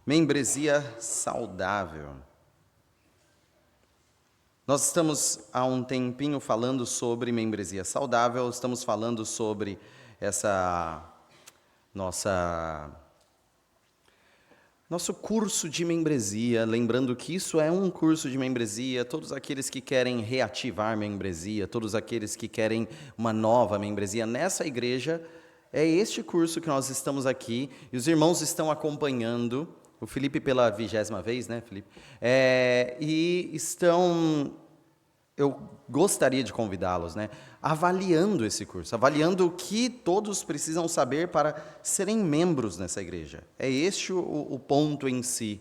Membresia saudável. Nós estamos há um tempinho falando sobre membresia saudável, estamos falando sobre essa nosso curso de membresia, lembrando que isso é um curso de membresia, todos aqueles que querem reativar membresia, todos aqueles que querem uma nova membresia nessa igreja, é este curso que nós estamos aqui, e os irmãos estão acompanhando, o Felipe pela 20ª vez, né, Felipe? Eu gostaria de convidá-los, né, avaliando esse curso, avaliando o que todos precisam saber para serem membros nessa igreja. É este o ponto em si.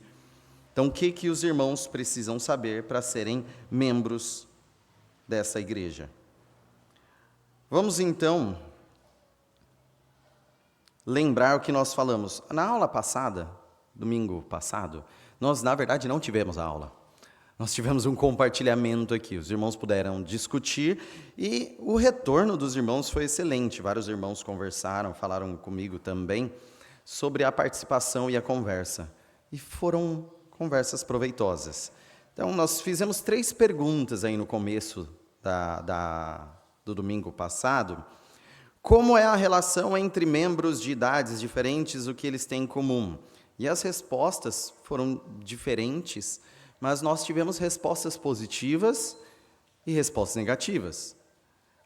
Então, o que os irmãos precisam saber para serem membros dessa igreja? Vamos, então, lembrar o que nós falamos. Na aula passada, domingo passado, nós, na verdade, não tivemos a aula. Nós tivemos um compartilhamento aqui, os irmãos puderam discutir e o retorno dos irmãos foi excelente. Vários irmãos conversaram, falaram comigo também sobre a participação e a conversa. E foram conversas proveitosas. Então, nós fizemos 3 perguntas aí no começo do domingo passado. Como é a relação entre membros de idades diferentes, o que eles têm em comum? E as respostas foram diferentes, mas nós tivemos respostas positivas e respostas negativas.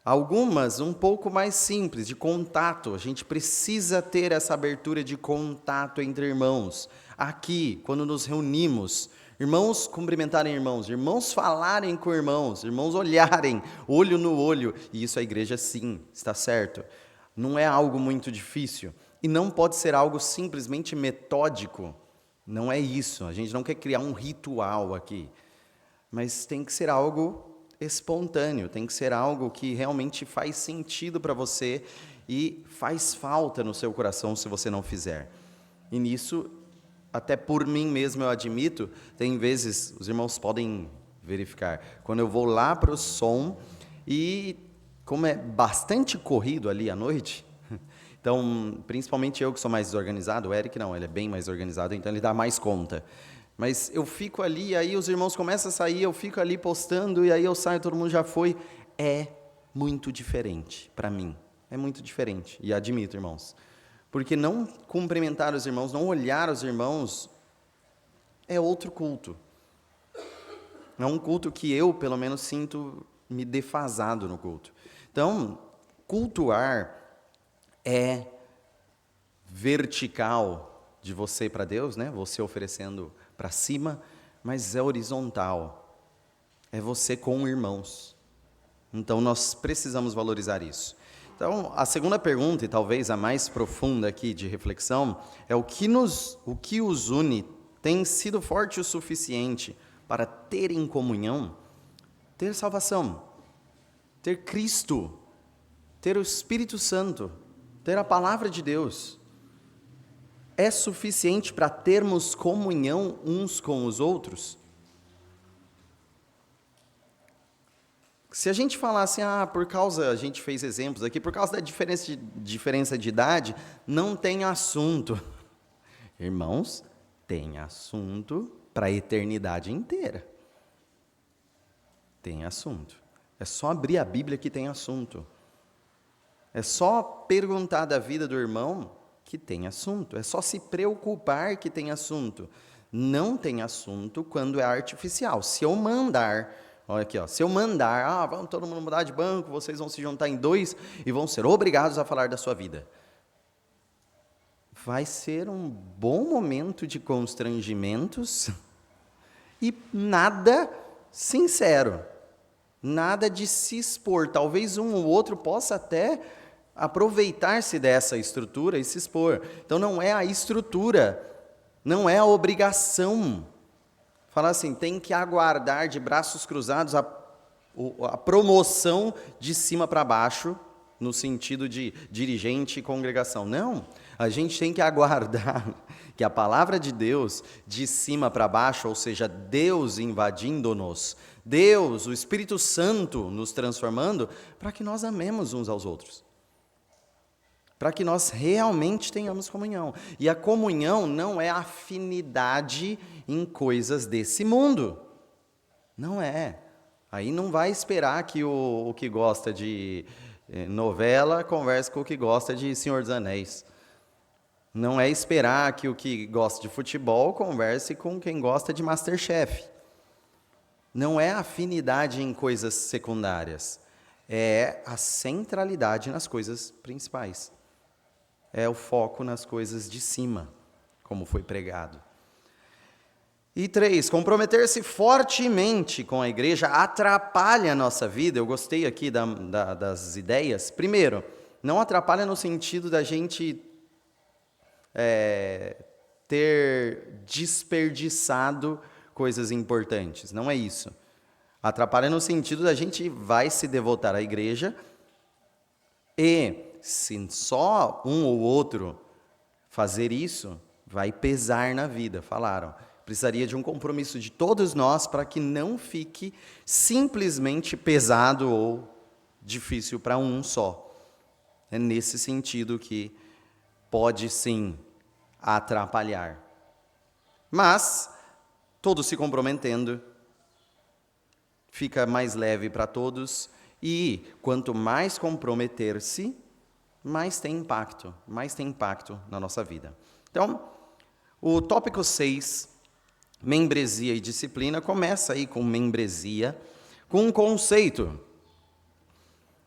Algumas um pouco mais simples, de contato. A gente precisa ter essa abertura de contato entre irmãos. Aqui, quando nos reunimos, irmãos cumprimentarem irmãos, irmãos falarem com irmãos, irmãos olharem, olho no olho. E isso a igreja, sim, está certo. Não é algo muito difícil. E não pode ser algo simplesmente metódico. Não é isso, a gente não quer criar um ritual aqui, mas tem que ser algo espontâneo, tem que ser algo que realmente faz sentido para você e faz falta no seu coração se você não fizer. E nisso, até por mim mesmo eu admito, tem vezes, os irmãos podem verificar, quando eu vou lá para o som e como é bastante corrido ali à noite, então, principalmente eu que sou mais desorganizado, o Eric não, ele é bem mais organizado, então ele dá mais conta. Mas eu fico ali, e aí os irmãos começam a sair, eu fico ali postando, e aí eu saio, todo mundo já foi. É muito diferente para mim, é muito diferente, e admito, irmãos. Porque não cumprimentar os irmãos, não olhar os irmãos, é outro culto. É um culto que eu, pelo menos, sinto me defasado no culto. Então, cultuar é vertical de você para Deus, né? Você oferecendo para cima, mas é horizontal. É você com irmãos. Então, nós precisamos valorizar isso. Então, a segunda pergunta, e talvez a mais profunda aqui de reflexão, é o que os une tem sido forte o suficiente para ter em comunhão, ter salvação, ter Cristo, ter o Espírito Santo, ter a palavra de Deus, é suficiente para termos comunhão uns com os outros? Se a gente falar assim, a gente fez exemplos aqui, por causa da diferença de idade, não tem assunto. Irmãos, tem assunto para a eternidade inteira. Tem assunto. É só abrir a Bíblia que tem assunto. É só perguntar da vida do irmão que tem assunto. É só se preocupar que tem assunto. Não tem assunto quando é artificial. Se eu mandar, olha aqui, se eu mandar, vamos todo mundo mudar de banco, vocês vão se juntar em 2 e vão ser obrigados a falar da sua vida. Vai ser um bom momento de constrangimentos e nada sincero. Nada de se expor. Talvez um ou outro possa até aproveitar-se dessa estrutura e se expor. Então, não é a estrutura, não é a obrigação. Falar assim, tem que aguardar de braços cruzados a promoção de cima para baixo, no sentido de dirigente e congregação. Não, a gente tem que aguardar que a palavra de Deus, de cima para baixo, ou seja, Deus invadindo-nos, Deus, o Espírito Santo nos transformando, para que nós amemos uns aos outros. para que nós realmente tenhamos comunhão. E a comunhão não é afinidade em coisas desse mundo. Não é. Aí não vai esperar que o que gosta de novela converse com o que gosta de Senhor dos Anéis. Não é esperar que o que gosta de futebol converse com quem gosta de MasterChef. Não é afinidade em coisas secundárias. É a centralidade nas coisas principais. É o foco nas coisas de cima, como foi pregado. E 3, comprometer-se fortemente com a igreja atrapalha a nossa vida. Eu gostei aqui das ideias. Primeiro, não atrapalha no sentido da gente ter desperdiçado coisas importantes. Não é isso. Atrapalha no sentido da gente vai se devotar à igreja e se só um ou outro fazer isso, vai pesar na vida, falaram. Precisaria de um compromisso de todos nós para que não fique simplesmente pesado ou difícil para um só. É nesse sentido que pode sim atrapalhar. Mas, todos se comprometendo, fica mais leve para todos e quanto mais comprometer-se, mais tem impacto na nossa vida. Então, o tópico 6, membresia e disciplina, começa aí com membresia, com um conceito.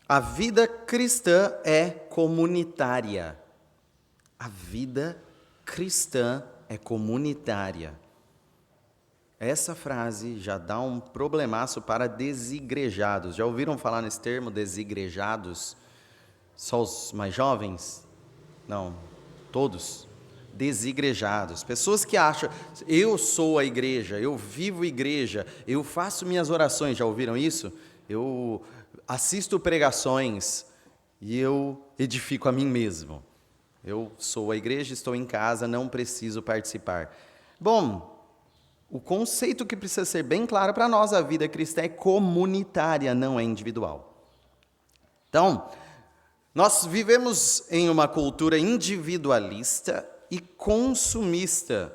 A vida cristã é comunitária. A vida cristã é comunitária. Essa frase já dá um problemaço para desigrejados. Já ouviram falar nesse termo, desigrejados? Só os mais jovens? Não, todos. Desigrejados. Pessoas que acham, eu sou a igreja, eu vivo igreja, eu faço minhas orações. Já ouviram isso? Eu assisto pregações e eu edifico a mim mesmo. Eu sou a igreja, estou em casa, não preciso participar. Bom, o conceito que precisa ser bem claro para nós, a vida cristã é comunitária, não é individual. Então, nós vivemos em uma cultura individualista e consumista,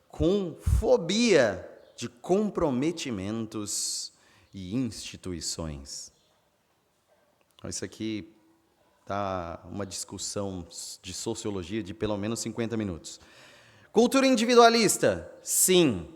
com fobia de comprometimentos e instituições. Isso aqui tá uma discussão de sociologia de pelo menos 50 minutos. Cultura individualista, sim.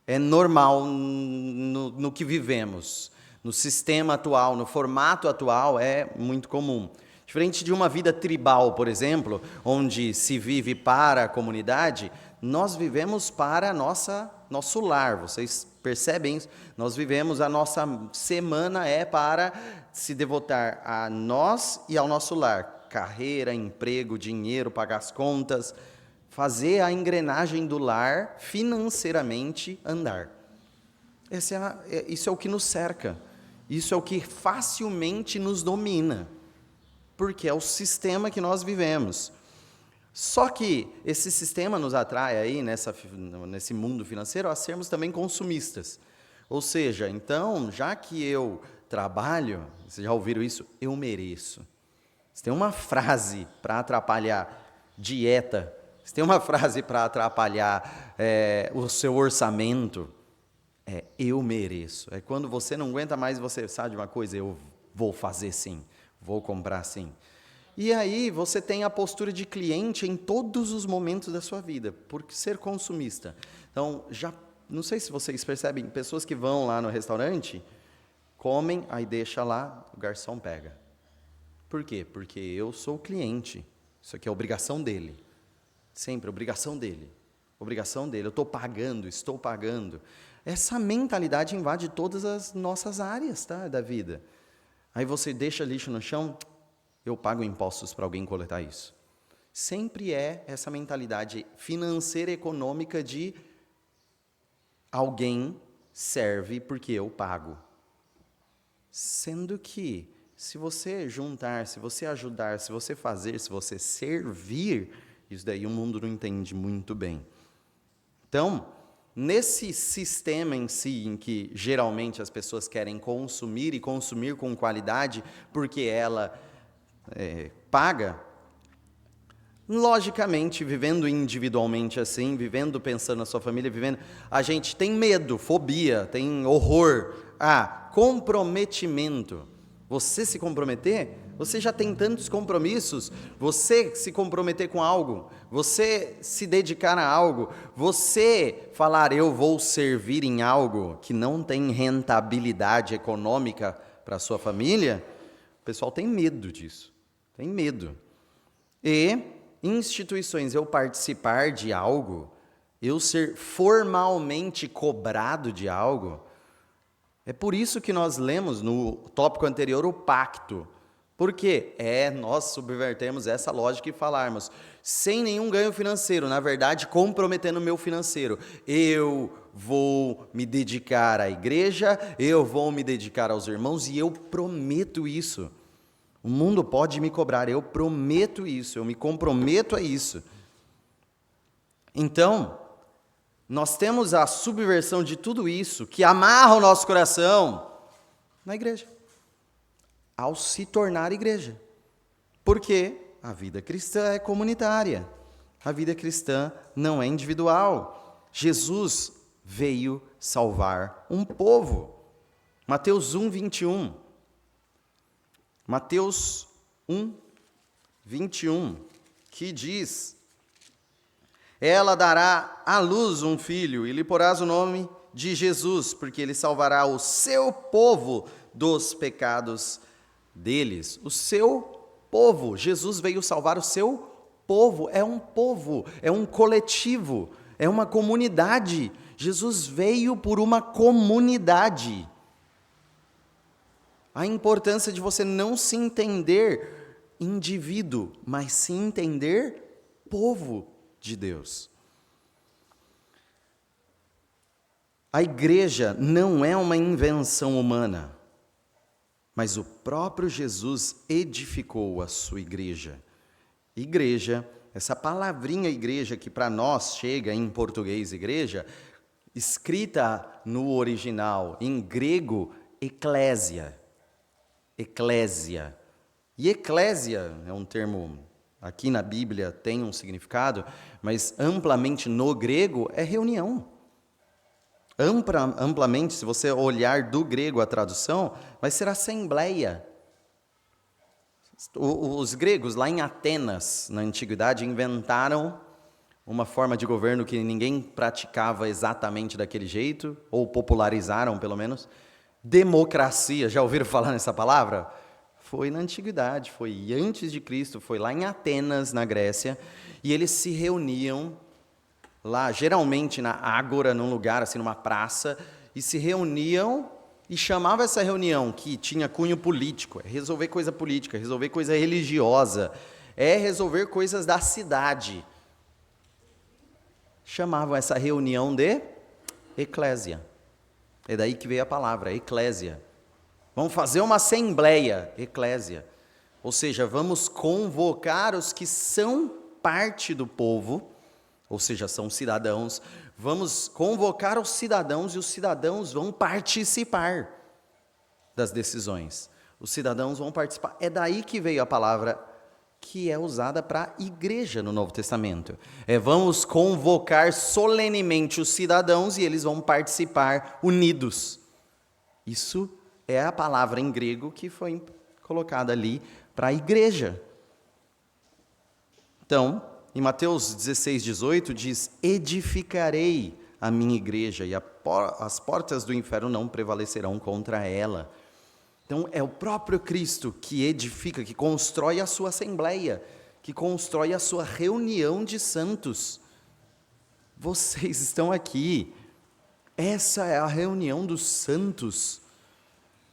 É normal no que vivemos. No sistema atual, no formato atual, é muito comum. Diferente de uma vida tribal, por exemplo, onde se vive para a comunidade, nós vivemos para nosso lar. Vocês percebem isso? Nós vivemos, a nossa semana é para se devotar a nós e ao nosso lar. Carreira, emprego, dinheiro, pagar as contas, fazer a engrenagem do lar financeiramente andar. Isso é o que nos cerca. Isso é o que facilmente nos domina. Porque é o sistema que nós vivemos. Só que esse sistema nos atrai aí, nesse mundo financeiro, a sermos também consumistas. Ou seja, então, já que eu trabalho, vocês já ouviram isso? Eu mereço. Se tem uma frase para atrapalhar dieta, se tem uma frase para atrapalhar o seu orçamento, eu mereço. É quando você não aguenta mais, você sabe de uma coisa, eu vou fazer sim. Vou comprar sim. E aí você tem a postura de cliente em todos os momentos da sua vida, por ser consumista. Então, não sei se vocês percebem, pessoas que vão lá no restaurante, comem, aí deixa lá, o garçom pega. Por quê? Porque eu sou o cliente. Isso aqui é obrigação dele. Sempre, obrigação dele. Obrigação dele. Eu estou pagando. Essa mentalidade invade todas as nossas áreas, tá, da vida. Aí você deixa lixo no chão, eu pago impostos para alguém coletar isso. Sempre é essa mentalidade financeira, econômica de alguém serve porque eu pago. Sendo que, se você juntar, se você ajudar, se você fazer, se você servir, isso daí o mundo não entende muito bem. Então, nesse sistema em si, em que geralmente as pessoas querem consumir e consumir com qualidade, porque ela paga, logicamente, vivendo individualmente assim, vivendo pensando na sua família, a gente tem medo, fobia, tem horror, comprometimento. Você se comprometer, você já tem tantos compromissos, você se comprometer com algo, você se dedicar a algo, você falar eu vou servir em algo que não tem rentabilidade econômica para a sua família, o pessoal tem medo disso, tem medo. E instituições, eu participar de algo, eu ser formalmente cobrado de algo, é por isso que nós lemos no tópico anterior o pacto. Por quê? Nós subvertemos essa lógica e falarmos, sem nenhum ganho financeiro, na verdade, comprometendo o meu financeiro. Eu vou me dedicar à igreja, eu vou me dedicar aos irmãos e eu prometo isso. O mundo pode me cobrar, eu prometo isso, eu me comprometo a isso. Então, nós temos a subversão de tudo isso, que amarra o nosso coração, na igreja, ao se tornar igreja. Porque a vida cristã é comunitária, a vida cristã não é individual. Jesus veio salvar um povo. Mateus 1, 21. Mateus 1, 21, que diz: ela dará à luz um filho, e lhe porás o nome de Jesus, porque ele salvará o seu povo dos pecados deles. O seu povo. Jesus veio salvar o seu povo. É um coletivo, é uma comunidade. Jesus veio por uma comunidade. A importância de você não se entender indivíduo, mas se entender povo de Deus. A igreja não é uma invenção humana, mas o próprio Jesus edificou a sua igreja. Igreja, essa palavrinha igreja que para nós chega em português igreja, escrita no original em grego, eclésia. Eclésia. E eclésia é um termo, aqui na Bíblia tem um significado, mas amplamente no grego é reunião. Amplamente, se você olhar do grego a tradução, vai ser assembleia. Os gregos, lá em Atenas, na antiguidade, inventaram uma forma de governo que ninguém praticava exatamente daquele jeito, ou popularizaram, pelo menos. Democracia, já ouviram falar nessa palavra? Foi na antiguidade, foi antes de Cristo, foi lá em Atenas, na Grécia, e eles se reuniam lá, geralmente na ágora, num lugar assim, numa praça, e se reuniam e chamava essa reunião, que tinha cunho político, é resolver coisa política, resolver coisa religiosa, é resolver coisas da cidade. Chamavam essa reunião de eclésia. É daí que veio a palavra, eclésia. Vamos fazer uma assembleia, eclésia. Ou seja, vamos convocar os que são parte do povo, ou seja, são cidadãos. Vamos convocar os cidadãos e os cidadãos vão participar das decisões. Os cidadãos vão participar. É daí que veio a palavra que é usada para igreja no Novo Testamento. Vamos convocar solenemente os cidadãos e eles vão participar unidos. Isso é a palavra em grego que foi colocada ali para a igreja. Então, em Mateus 16, 18 diz: edificarei a minha igreja e as portas do inferno não prevalecerão contra ela. Então, é o próprio Cristo que edifica, que constrói a sua assembleia, que constrói a sua reunião de santos. Vocês estão aqui. Essa é a reunião dos santos,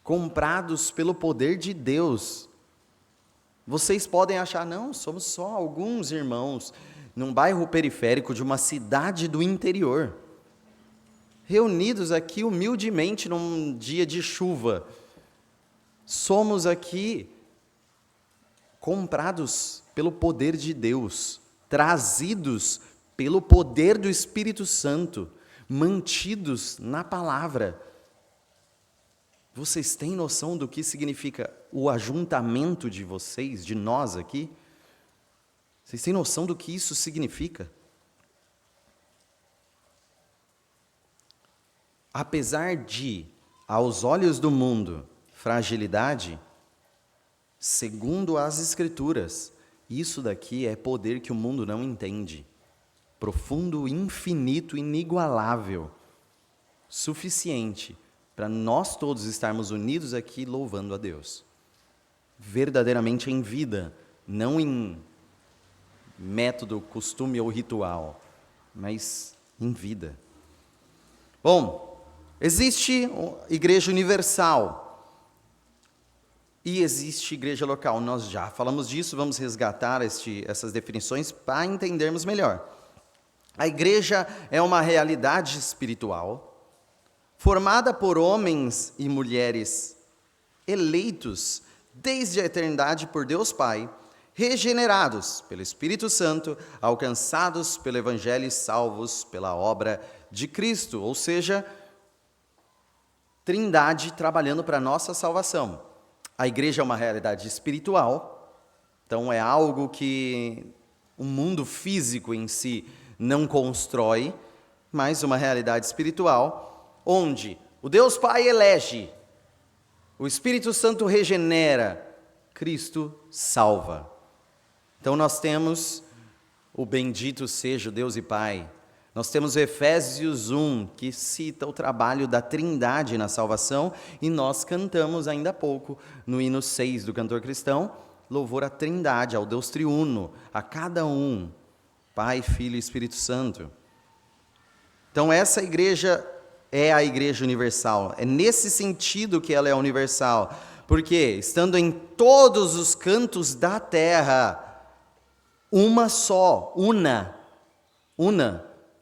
comprados pelo poder de Deus. Vocês podem achar, não, somos só alguns irmãos, num bairro periférico de uma cidade do interior, reunidos aqui humildemente num dia de chuva. Somos aqui comprados pelo poder de Deus, trazidos pelo poder do Espírito Santo, mantidos na palavra. Vocês têm noção do que significa o ajuntamento de vocês, de nós aqui? Vocês têm noção do que isso significa? Apesar de, aos olhos do mundo, fragilidade, segundo as Escrituras, isso daqui é poder que o mundo não entende. Profundo, infinito, inigualável, suficiente para nós todos estarmos unidos aqui louvando a Deus. Verdadeiramente em vida, não em método, costume ou ritual, mas em vida. Bom, existe igreja universal e existe igreja local. Nós já falamos disso, vamos resgatar essas definições para entendermos melhor. A igreja é uma realidade espiritual formada por homens e mulheres eleitos desde a eternidade por Deus Pai, regenerados pelo Espírito Santo, alcançados pelo Evangelho e salvos pela obra de Cristo, ou seja, Trindade trabalhando para a nossa salvação. A igreja é uma realidade espiritual, então é algo que o mundo físico em si não constrói, mas uma realidade espiritual, onde o Deus Pai elege, o Espírito Santo regenera, Cristo salva. Então nós temos o bendito seja o Deus e Pai. Nós temos Efésios 1, que cita o trabalho da Trindade na salvação, e nós cantamos ainda há pouco, no hino 6 do cantor cristão, louvor à Trindade, ao Deus triuno, a cada um, Pai, Filho e Espírito Santo. Então essa igreja é a igreja universal. É nesse sentido que ela é universal. Porque, estando em todos os cantos da terra, uma só, una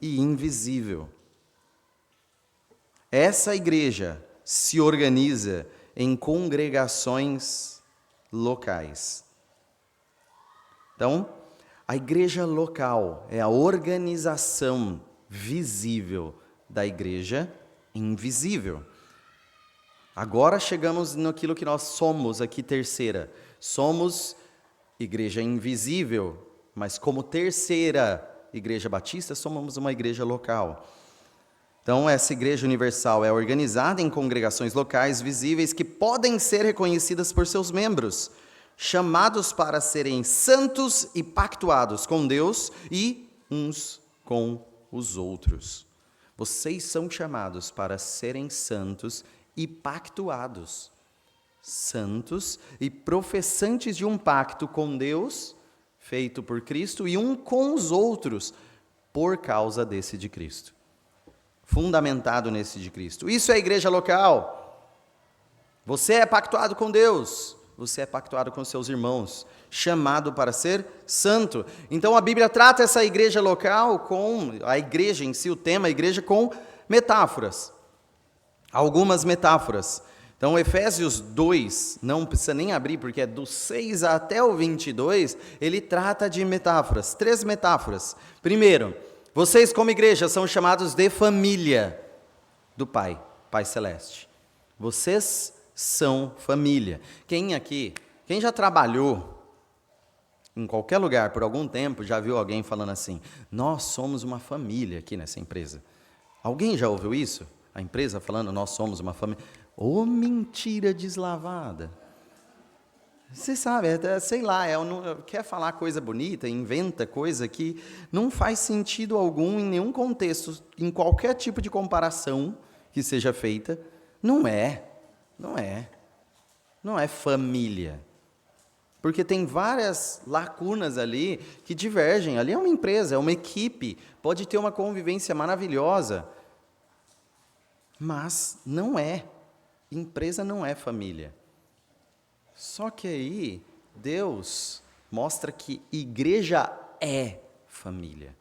e invisível. Essa igreja se organiza em congregações locais. Então, a igreja local é a organização visível da igreja invisível. Agora chegamos naquilo que nós somos aqui, terceira. Somos igreja invisível, mas como terceira igreja batista, somos uma igreja local. Então, essa igreja universal é organizada em congregações locais visíveis que podem ser reconhecidas por seus membros, chamados para serem santos e pactuados com Deus e uns com os outros. Vocês são chamados para serem santos e pactuados. Santos e professantes de um pacto com Deus, feito por Cristo, e um com os outros, por causa desse de Cristo. Fundamentado nesse de Cristo. Isso é a igreja local. Você é pactuado com Deus, você é pactuado com seus irmãos, chamado para ser santo. Então a Bíblia trata essa igreja local com, a igreja em si, o tema, a igreja com metáforas. Algumas metáforas. Então Efésios 2, não precisa nem abrir, porque é do 6 até o 22, ele trata de metáforas, 3 metáforas. Primeiro, vocês como igreja são chamados de família do Pai, Pai Celeste. Vocês são família. Quem já trabalhou em qualquer lugar por algum tempo, já viu alguém falando assim, nós somos uma família aqui nessa empresa. Alguém já ouviu isso? A empresa falando, nós somos uma família. Ô, mentira deslavada. Você sabe, sei lá, quer falar coisa bonita, inventa coisa que não faz sentido algum em nenhum contexto, em qualquer tipo de comparação que seja feita. Não é família. Porque tem várias lacunas ali que divergem. Ali é uma empresa, é uma equipe, pode ter uma convivência maravilhosa, mas não é. Empresa não é família. Só que aí, Deus mostra que igreja é família.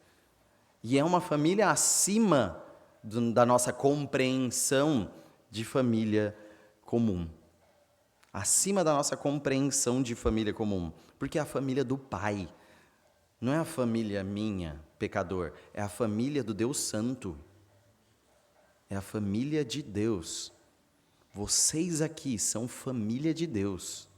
E é uma família acima da nossa compreensão de família comum. Acima da nossa compreensão de família comum. Porque é a família do Pai. Não é a família minha, pecador. É a família do Deus Santo. É a família de Deus. vocês aqui são família de Deus.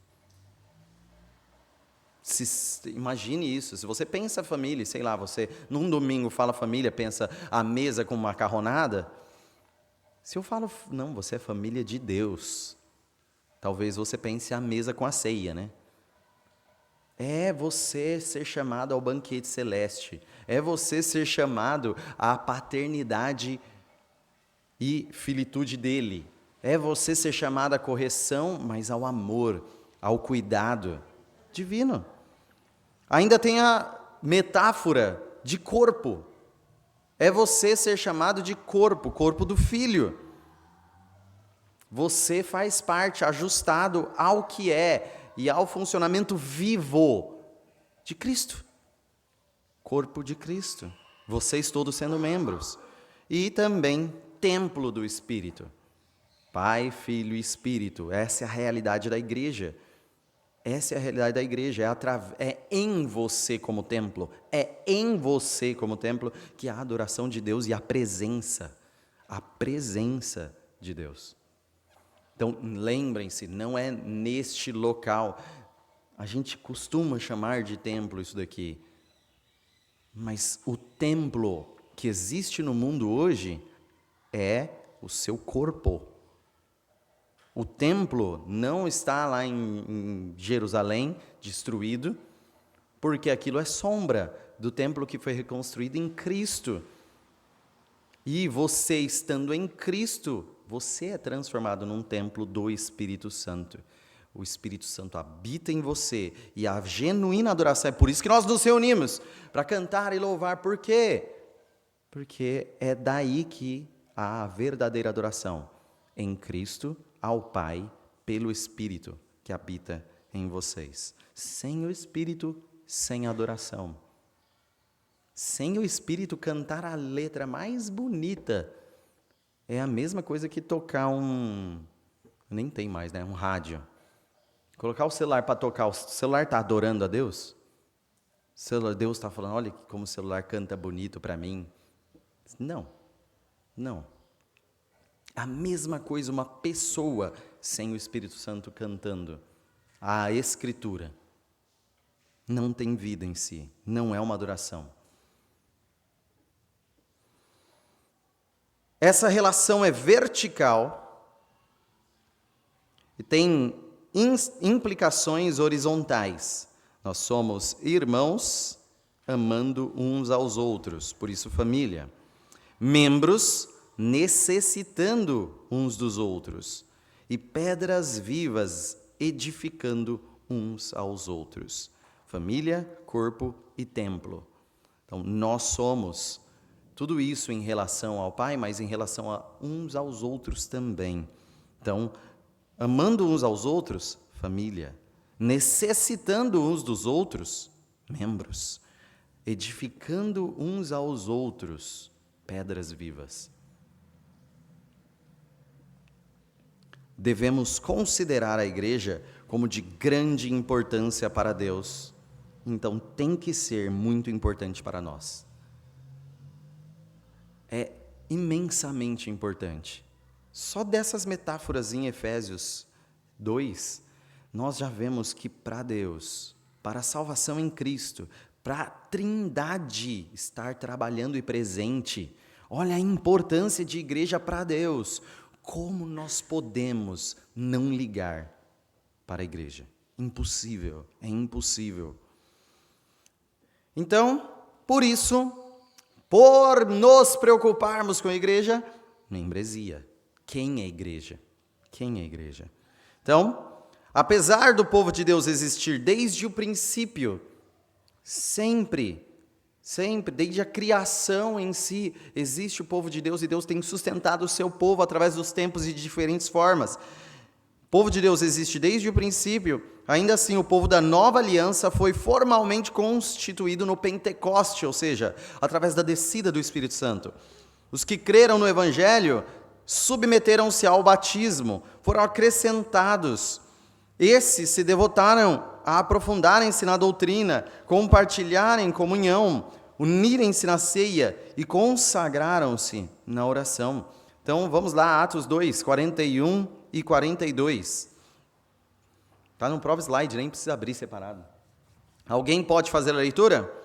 Imagine isso, se você pensa família, sei lá, você num domingo fala família, pensa a mesa com macarronada. Se eu falo, não, você é família de Deus, talvez você pense a mesa com a ceia, né? É você ser chamado ao banquete celeste, é você ser chamado à paternidade e filitude dele, é você ser chamado à correção, mas ao amor, ao cuidado divino. Ainda tem a metáfora de corpo. É você ser chamado de corpo, corpo do Filho. Você faz parte, ajustado ao que é e ao funcionamento vivo de Cristo. Corpo de Cristo. Vocês todos sendo membros. E também templo do Espírito. Pai, Filho e Espírito. Essa é a realidade da igreja. Essa é a realidade da igreja, é em você como templo, que há a adoração de Deus e a presença de Deus. Então, lembrem-se, não é neste local, a gente costuma chamar de templo isso daqui, mas o templo que existe no mundo hoje é o seu corpo. O templo não está lá em Jerusalém, destruído, porque aquilo é sombra do templo que foi reconstruído em Cristo. E você estando em Cristo, você é transformado num templo do Espírito Santo. O Espírito Santo habita em você e a genuína adoração, é por isso que nós nos reunimos, para cantar e louvar. Por quê? Porque é daí que há a verdadeira adoração, em Cristo, ao Pai, pelo Espírito que habita em vocês. Sem o Espírito, sem adoração. Sem o Espírito, cantar a letra mais bonita é a mesma coisa que tocar nem tem mais, né? Um rádio. Colocar o celular para tocar, o celular está adorando a Deus? Deus está falando, olha como o celular canta bonito para mim. Não. A mesma coisa, uma pessoa sem o Espírito Santo cantando. A Escritura não tem vida em si, não é uma adoração. Essa relação é vertical e tem implicações horizontais. Nós somos irmãos amando uns aos outros, por isso família. Membros necessitando uns dos outros, e pedras vivas edificando uns aos outros. Família, corpo e templo. Então, nós somos tudo isso em relação ao Pai, mas em relação a uns aos outros também. Então, amando uns aos outros, família. Necessitando uns dos outros, membros. Edificando uns aos outros, pedras vivas. Devemos considerar a igreja como de grande importância para Deus. Então, tem que ser muito importante para nós. É imensamente importante. Só dessas metáforas em Efésios 2, nós já vemos que para Deus, para a salvação em Cristo, para a Trindade estar trabalhando e presente, olha a importância de igreja para Deus. Como nós podemos não ligar para a igreja? Impossível, é impossível. Então, por isso, por nos preocuparmos com a igreja, membresia. Quem é a igreja? Quem é a igreja? Então, apesar do povo de Deus existir desde o princípio, sempre, desde a criação em si, existe o povo de Deus e Deus tem sustentado o seu povo através dos tempos e de diferentes formas. O povo de Deus existe desde o princípio, ainda assim o povo da nova aliança foi formalmente constituído no Pentecoste, ou seja, através da descida do Espírito Santo. Os que creram no Evangelho submeteram-se ao batismo, foram acrescentados. Esses se devotaram a aprofundarem-se na doutrina, compartilharem comunhão, unirem-se na ceia e consagraram-se na oração. Então, vamos lá, Atos 2, 41 e 42. Está no próprio slide, nem precisa abrir separado. Alguém pode fazer a leitura?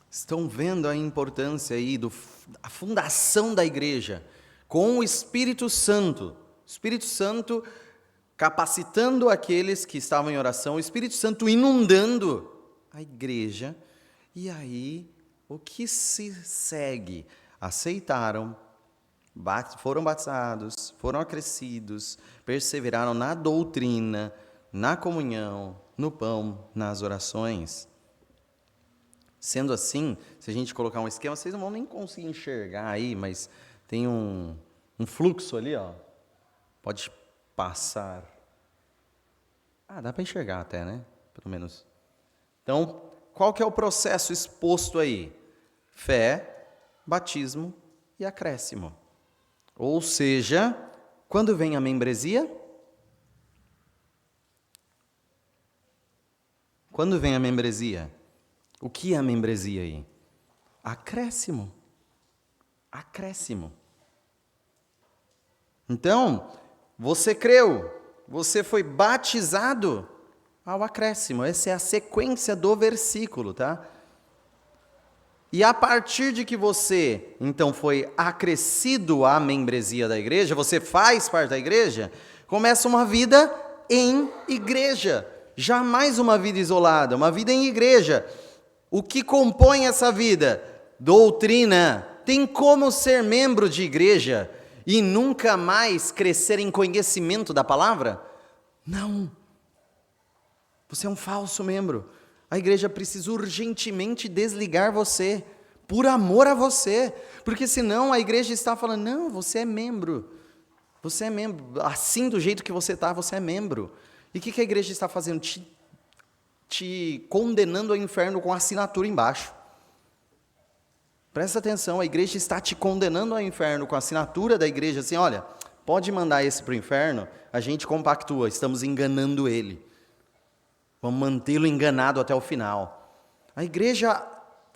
Estão vendo a importância aí da fundação da igreja com o Espírito Santo. O Espírito Santo capacitando aqueles que estavam em oração, o Espírito Santo inundando a igreja. E aí, o que se segue? Aceitaram, foram batizados, foram acrescidos, perseveraram na doutrina, na comunhão, no pão, nas orações. Sendo assim, se a gente colocar um esquema, vocês não vão nem conseguir enxergar aí, mas tem um fluxo ali, ó. Pode passar. Dá para enxergar até, né? Pelo menos. Então, qual que é o processo exposto aí? Fé, batismo e acréscimo. Ou seja, quando vem a membresia? Quando vem a membresia? O que é a membresia aí? Acréscimo. Acréscimo. Então, você creu, você foi batizado ao acréscimo. Essa é a sequência do versículo, tá? E a partir de que você, então, foi acrescido à membresia da igreja, você faz parte da igreja, começa uma vida em igreja. Jamais uma vida isolada, uma vida em igreja. O que compõe essa vida? Doutrina. Tem como ser membro de igreja e nunca mais crescer em conhecimento da palavra? Não. Você é um falso membro. A igreja precisa urgentemente desligar você, por amor a você. Porque senão a igreja está falando, não, você é membro. Você é membro. Assim, do jeito que você está, você é membro. E o que a igreja está fazendo? Te condenando ao inferno com assinatura embaixo. Presta atenção, a igreja está te condenando ao inferno com a assinatura da igreja, assim, olha, pode mandar esse para o inferno, a gente compactua, estamos enganando ele. Vamos mantê-lo enganado até o final. A igreja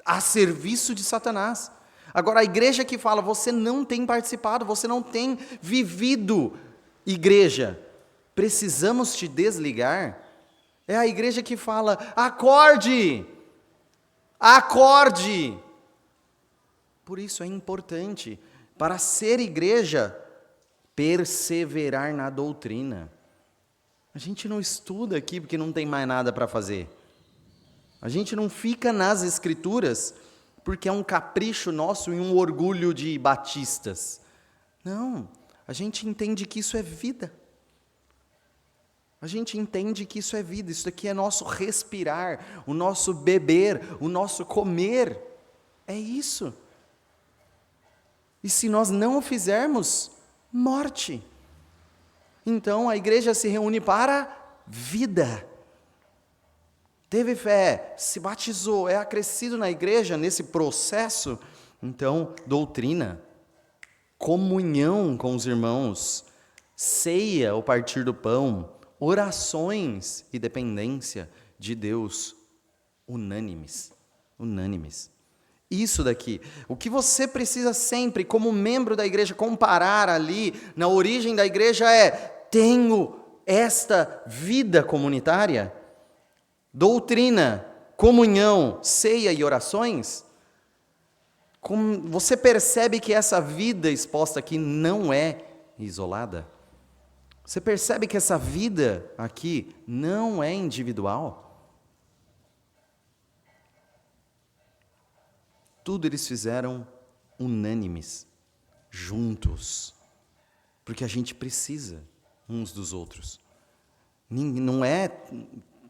a serviço de Satanás. Agora, a igreja que fala, você não tem participado, você não tem vivido igreja, precisamos te desligar. É a igreja que fala, acorde, acorde. Por isso é importante, para ser igreja, perseverar na doutrina. A gente não estuda aqui porque não tem mais nada para fazer. A gente não fica nas escrituras porque é um capricho nosso e um orgulho de batistas. Não, a gente entende que isso é vida. A gente entende que isso é vida, isso aqui é nosso respirar, o nosso beber, o nosso comer. É isso. E se nós não o fizermos, morte. Então a igreja se reúne para vida. Teve fé, se batizou, é acrescido na igreja nesse processo. Então, doutrina, comunhão com os irmãos, ceia, o partir do pão, orações e dependência de Deus, unânimes, unânimes. Isso daqui, o que você precisa sempre, como membro da igreja, comparar ali na origem da igreja é, tenho esta vida comunitária? Doutrina, comunhão, ceia e orações? Você percebe que essa vida exposta aqui não é isolada? Você percebe que essa vida aqui não é individual? Tudo eles fizeram unânimes, juntos, porque a gente precisa uns dos outros. Não é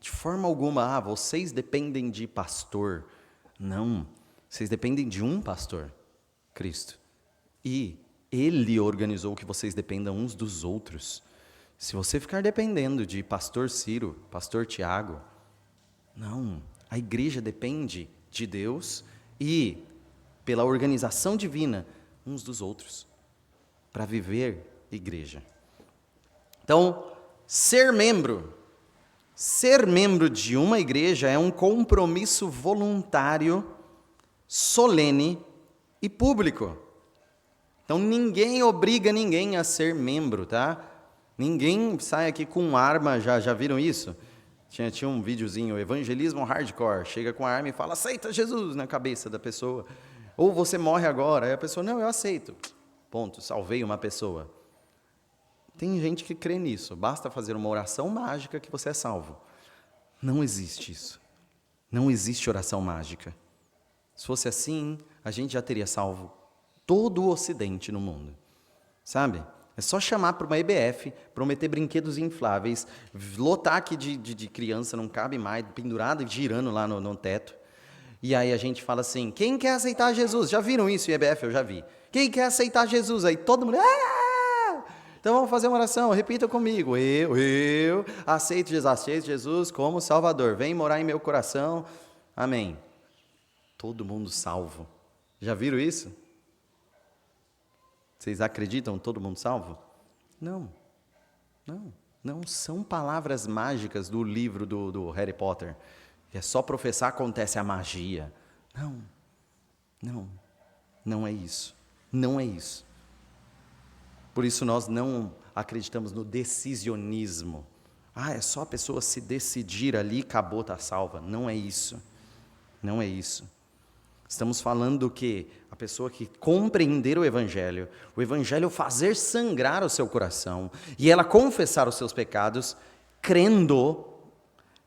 de forma alguma, vocês dependem de pastor. Não, vocês dependem de um pastor, Cristo. E Ele organizou que vocês dependam uns dos outros. Se você ficar dependendo de pastor Ciro, pastor Tiago, não, a igreja depende de Deus e, pela organização divina, uns dos outros, para viver igreja. Então, Ser membro. Ser membro de uma igreja é um compromisso voluntário, solene e público. Então ninguém obriga ninguém a ser membro, tá? Ninguém sai aqui com arma, já viram isso? Tinha um videozinho, evangelismo hardcore, chega com a arma e fala, aceita Jesus na cabeça da pessoa. Ou você morre agora, aí a pessoa, não, eu aceito. Ponto, salvei uma pessoa. Tem gente que crê nisso, basta fazer uma oração mágica que você é salvo. Não existe isso. Não existe oração mágica. Se fosse assim, a gente já teria salvo todo o Ocidente no mundo. Sabe? É só chamar para uma EBF, prometer brinquedos infláveis, lotar aqui de criança, não cabe mais, pendurado e girando lá no teto. E aí a gente fala assim, quem quer aceitar Jesus? Já viram isso em EBF? Eu já vi. Quem quer aceitar Jesus? Aí todo mundo... Então vamos fazer uma oração, repita comigo. Eu aceito Jesus como Salvador. Vem morar em meu coração. Amém. Todo mundo salvo. Já viram isso? Vocês acreditam todo mundo salvo? Não. Não são palavras mágicas do livro do Harry Potter. É só professar, acontece a magia. Não é isso. Não é isso. Por isso nós não acreditamos no decisionismo. É só a pessoa se decidir ali, acabou, está salva. Não é isso. Não é isso. Estamos falando do que? A pessoa que compreender o Evangelho fazer sangrar o seu coração, e ela confessar os seus pecados, crendo,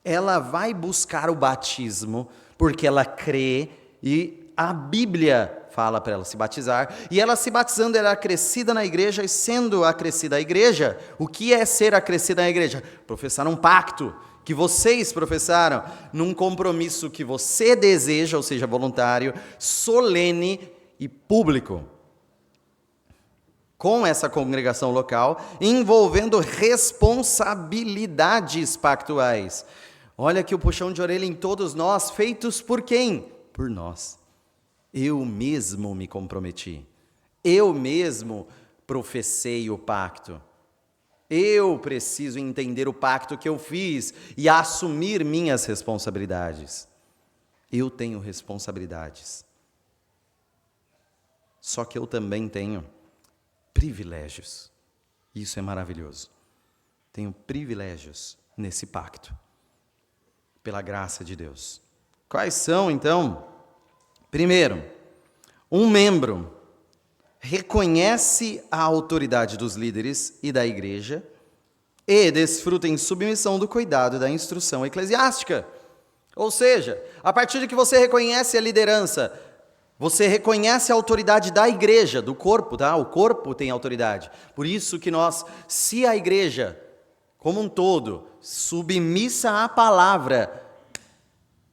ela vai buscar o batismo, porque ela crê, e a Bíblia fala para ela se batizar, e ela se batizando, ela é acrescida na igreja, e sendo acrescida a igreja, o que é ser acrescida na igreja? Professar um pacto, que vocês professaram, num compromisso que você deseja, ou seja, voluntário, solene e público, com essa congregação local, envolvendo responsabilidades pactuais. Olha aqui o puxão de orelha em todos nós, feitos por quem? Por nós. Eu mesmo me comprometi, eu mesmo professei o pacto. Eu preciso entender o pacto que eu fiz e assumir minhas responsabilidades. Eu tenho responsabilidades. Só que eu também tenho privilégios. Isso é maravilhoso. Tenho privilégios nesse pacto, pela graça de Deus. Quais são, então? Primeiro, um membro reconhece a autoridade dos líderes e da igreja e desfruta em submissão do cuidado e da instrução eclesiástica. Ou seja, a partir de que você reconhece a liderança, você reconhece a autoridade da igreja, do corpo, tá? O corpo tem autoridade. Por isso que se a igreja, como um todo, submissa à palavra,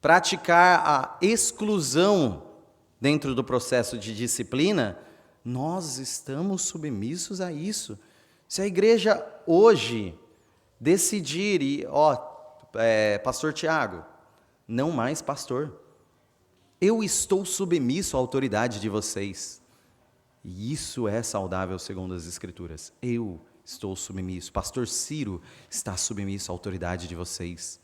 praticar a exclusão dentro do processo de disciplina, nós estamos submissos a isso. Se a igreja hoje decidir, pastor Tiago, não mais pastor, eu estou submisso à autoridade de vocês. E isso é saudável segundo as Escrituras. Eu estou submisso. Pastor Ciro está submisso à autoridade de vocês.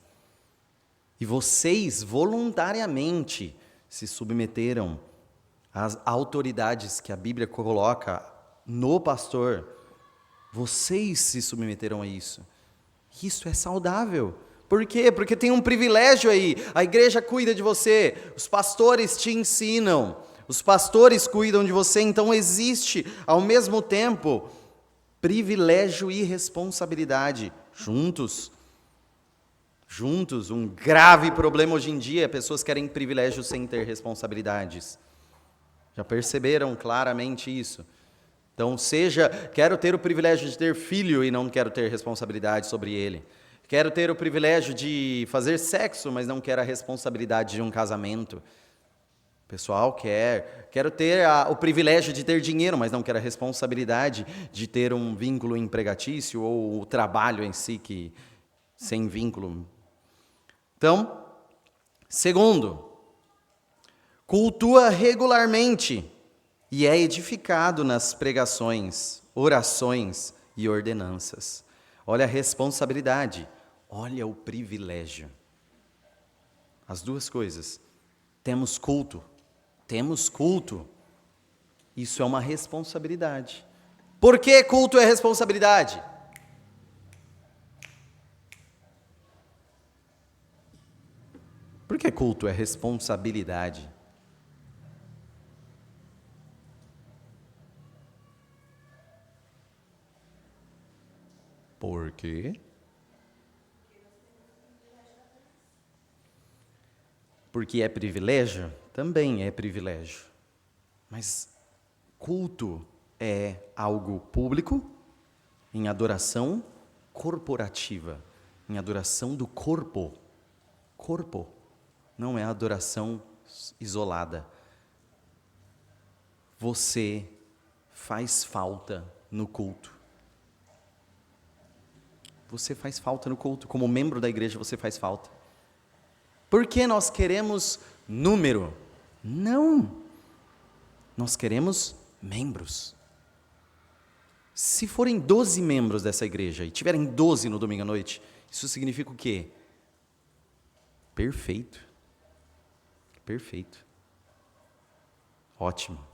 E vocês voluntariamente se submeteram às autoridades que a Bíblia coloca no pastor. Vocês se submeteram a isso. Isso é saudável. Por quê? Porque tem um privilégio aí. A igreja cuida de você, os pastores te ensinam, os pastores cuidam de você, então existe, ao mesmo tempo, privilégio e responsabilidade juntos. Um grave problema hoje em dia, pessoas querem privilégio sem ter responsabilidades. Já perceberam claramente isso? Então, quero ter o privilégio de ter filho e não quero ter responsabilidade sobre ele. Quero ter o privilégio de fazer sexo, mas não quero a responsabilidade de um casamento. Pessoal, quero ter o privilégio de ter dinheiro, mas não quero a responsabilidade de ter um vínculo empregatício ou o trabalho em si sem vínculo. Então, segundo, cultua regularmente e é edificado nas pregações, orações e ordenanças. olha a responsabilidade, olha o privilégio. As duas coisas. Temos culto. Isso é uma responsabilidade. Por que culto é responsabilidade? Por que culto é responsabilidade? Por quê? Porque é privilégio? Também é privilégio. Mas culto é algo público, em adoração corporativa, em adoração do corpo. Corpo, não é adoração isolada. Você faz falta no culto. Você faz falta no culto, como membro da igreja você faz falta. Por que nós queremos número? Não. Nós queremos membros. Se forem 12 membros dessa igreja e tiverem 12 no domingo à noite, isso significa o quê? Perfeito. Perfeito. Ótimo.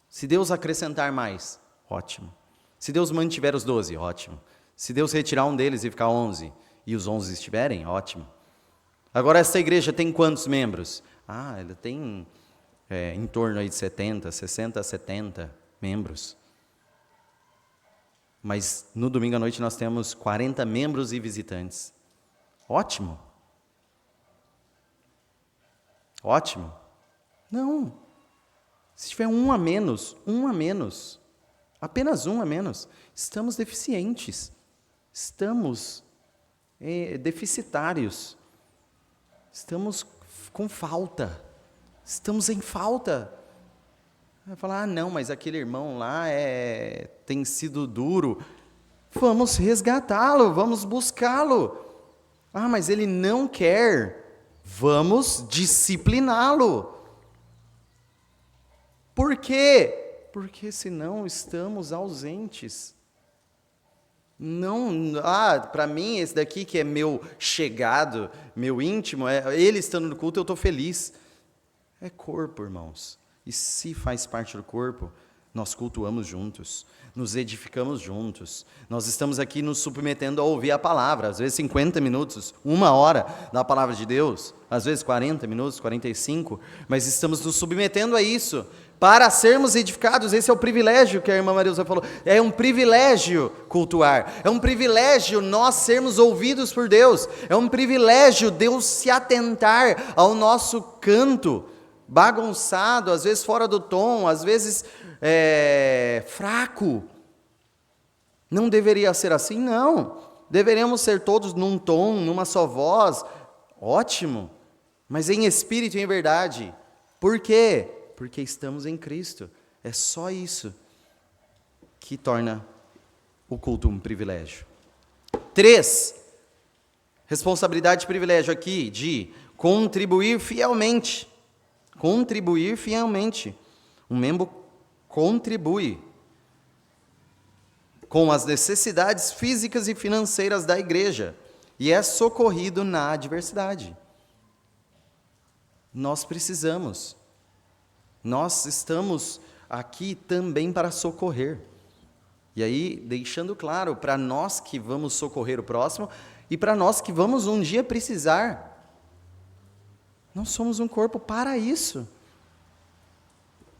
Se Deus acrescentar mais, ótimo. Se Deus mantiver os 12, ótimo. Se Deus retirar um deles e ficar 11, e os 11 estiverem, ótimo. Agora, essa igreja tem quantos membros? Ela tem em torno aí de 60 a 70 membros. Mas no domingo à noite nós temos 40 membros e visitantes. Ótimo. Ótimo. Não. Se tiver um a menos, apenas um a menos, estamos deficientes. Estamos deficitários. Estamos com falta. Estamos em falta. Vai falar, não, mas aquele irmão lá tem sido duro. Vamos resgatá-lo, vamos buscá-lo. Mas ele não quer. Vamos discipliná-lo. Por quê? Porque senão estamos ausentes. Não, para mim esse daqui que é meu chegado, meu íntimo, ele estando no culto eu estou feliz. É corpo, irmãos. E se faz parte do corpo, nós cultuamos juntos, nos edificamos juntos. Nós estamos aqui nos submetendo a ouvir a palavra, às vezes 50 minutos, 1 hora da palavra de Deus, às vezes 40 minutos, 45, mas estamos nos submetendo a isso, para sermos edificados. Esse é o privilégio que a irmã Marilza falou. É um privilégio cultuar, é um privilégio nós sermos ouvidos por Deus, é um privilégio Deus se atentar ao nosso canto, bagunçado, às vezes fora do tom, às vezes fraco. Não deveria ser assim, não. Deveríamos ser todos num tom, numa só voz, ótimo, mas em espírito e em verdade. Por quê? Porque estamos em Cristo. É só isso que torna o culto um privilégio. 3, responsabilidade e privilégio aqui de contribuir fielmente. Contribuir fielmente. Um membro contribui com as necessidades físicas e financeiras da igreja e é socorrido na adversidade. Nós precisamos. Nós estamos aqui também para socorrer. E aí, deixando claro, para nós que vamos socorrer o próximo e para nós que vamos um dia precisar. Nós somos um corpo para isso.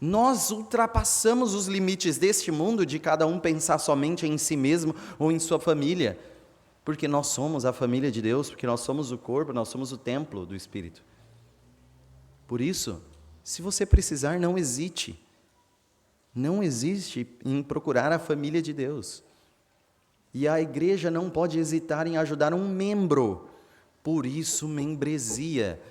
Nós ultrapassamos os limites deste mundo de cada um pensar somente em si mesmo ou em sua família, porque nós somos a família de Deus, porque nós somos o corpo, nós somos o templo do Espírito. Por isso, se você precisar, não hesite. Não hesite em procurar a família de Deus. E a igreja não pode hesitar em ajudar um membro. Por isso, membresia.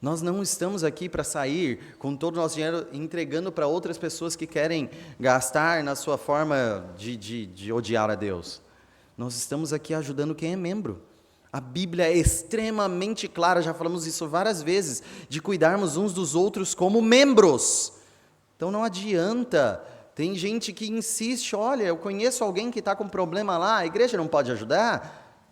Nós não estamos aqui para sair com todo o nosso dinheiro entregando para outras pessoas que querem gastar na sua forma de odiar a Deus. Nós estamos aqui ajudando quem é membro. A Bíblia é extremamente clara, já falamos isso várias vezes, de cuidarmos uns dos outros como membros. Então não adianta Tem gente que insiste, olha, eu conheço alguém que está com problema lá, a igreja não pode ajudar?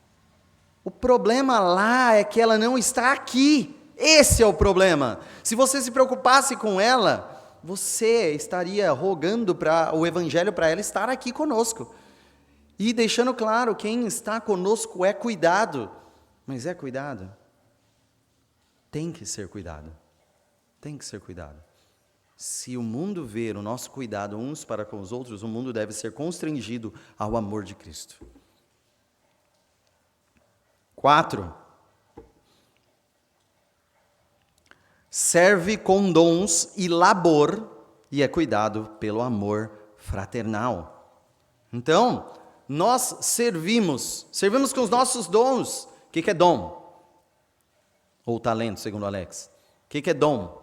O problema lá é que ela não está aqui. Esse é o problema. Se você se preocupasse com ela, você estaria rogando para o evangelho para ela estar aqui conosco. E deixando claro, quem está conosco é cuidado. Mas é cuidado? Tem que ser cuidado. Tem que ser cuidado. Se o mundo ver o nosso cuidado uns para com os outros, o mundo deve ser constrangido ao amor de Cristo. 4. Serve com dons e labor e é cuidado pelo amor fraternal. Então, nós servimos com os nossos dons. O que é dom? Ou talento, segundo Alex. O que é dom?